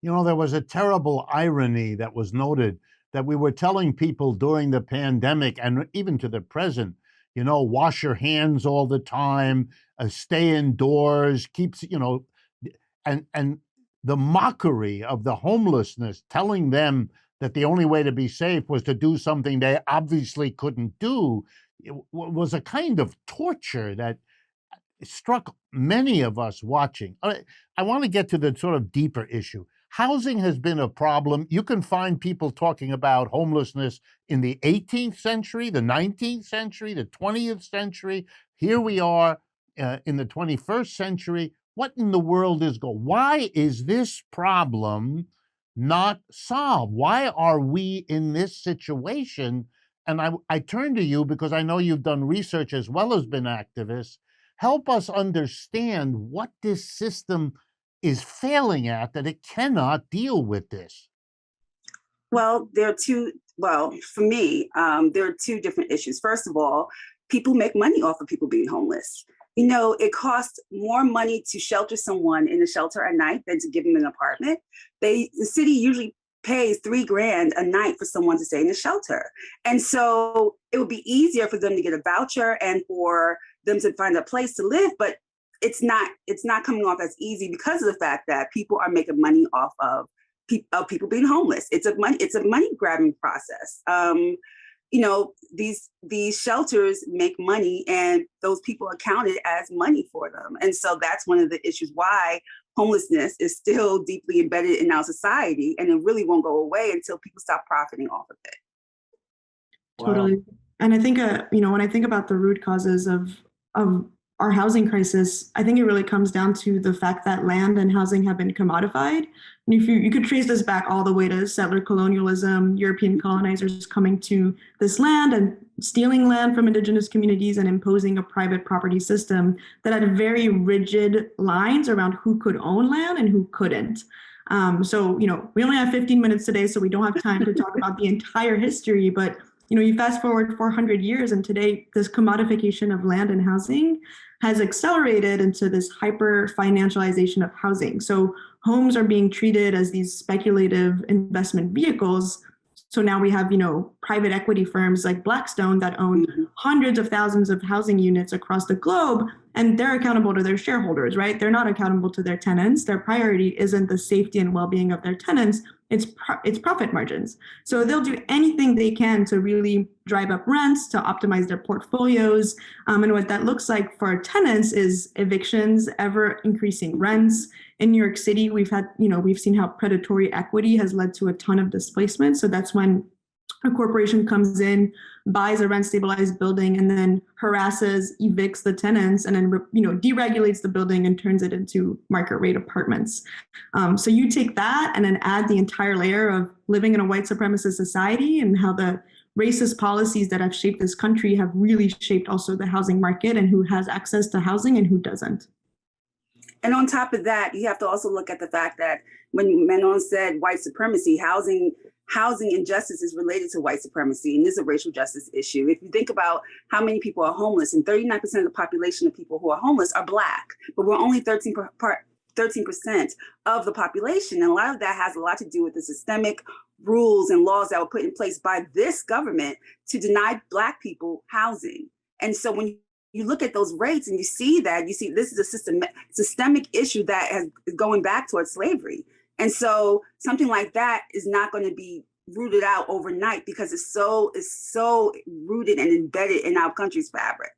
You know, there was a terrible irony that was noted that we were telling people during the pandemic and even to the present, wash your hands all the time, stay indoors, and the mockery of the homelessness, telling them that the only way to be safe was to do something they obviously couldn't do, was a kind of torture that struck many of us watching. I want to get to the sort of deeper issue. Housing has been a problem. You can find people talking about homelessness in the 18th century, the 19th century, the 20th century. Here we are in the 21st century. What in the world is going? Why is this problem not solved? Why are we in this situation? And I turn to you because I know you've done research as well as been activists. Help us understand what this system is failing at, that it cannot deal with this. Well, for me, there are two different issues. First of all, people make money off of people being homeless. It costs more money to shelter someone in a shelter at night than to give them an apartment. The city usually pays $3,000 a night for someone to stay in a shelter. And so it would be easier for them to get a voucher and for them to find a place to live, but it's not coming off as easy because of the fact that people are making money off of people being homeless. It's a money grabbing process. These shelters make money, and those people are counted as money for them. And so that's one of the issues why homelessness is still deeply embedded in our society, and it really won't go away until people stop profiting off of it. Totally. Wow. And I think, when I think about the root causes of our housing crisis, I think it really comes down to the fact that land and housing have been commodified. And if you could trace this back all the way to settler colonialism, European colonizers coming to this land and stealing land from indigenous communities and imposing a private property system that had very rigid lines around who could own land and who couldn't. So, we only have 15 minutes today, so we don't have time to talk about the entire history, but you fast forward 400 years, and today this commodification of land and housing has accelerated into this hyper financialization of housing. So homes are being treated as these speculative investment vehicles. So now we have, private equity firms like Blackstone that own hundreds of thousands of housing units across the globe, and they're accountable to their shareholders, right? They're not accountable to their tenants. Their priority isn't the safety and well-being of their tenants. It's profit margins. So they'll do anything they can to really drive up rents, to optimize their portfolios. And what that looks like for tenants is evictions, ever increasing rents. In New York City, we've seen how predatory equity has led to a ton of displacement. So that's when a corporation comes in, buys a rent stabilized building, and then harasses, evicts the tenants, and then deregulates the building and turns it into market rate apartments. So you take that and then add the entire layer of living in a white supremacist society and how the racist policies that have shaped this country have really shaped also the housing market and who has access to housing and who doesn't. And on top of that, you have to also look at the fact that when Manon said white supremacy, housing injustice is related to white supremacy and is a racial justice issue. If you think about how many people are homeless, and 39% of the population of people who are homeless are Black, but we're only 13% of the population. And a lot of that has a lot to do with the systemic rules and laws that were put in place by this government to deny Black people housing. And so when you look at those rates and you see this is a systemic issue that is going back towards slavery. And so something like that is not going to be rooted out overnight because it's so rooted and embedded in our country's fabric.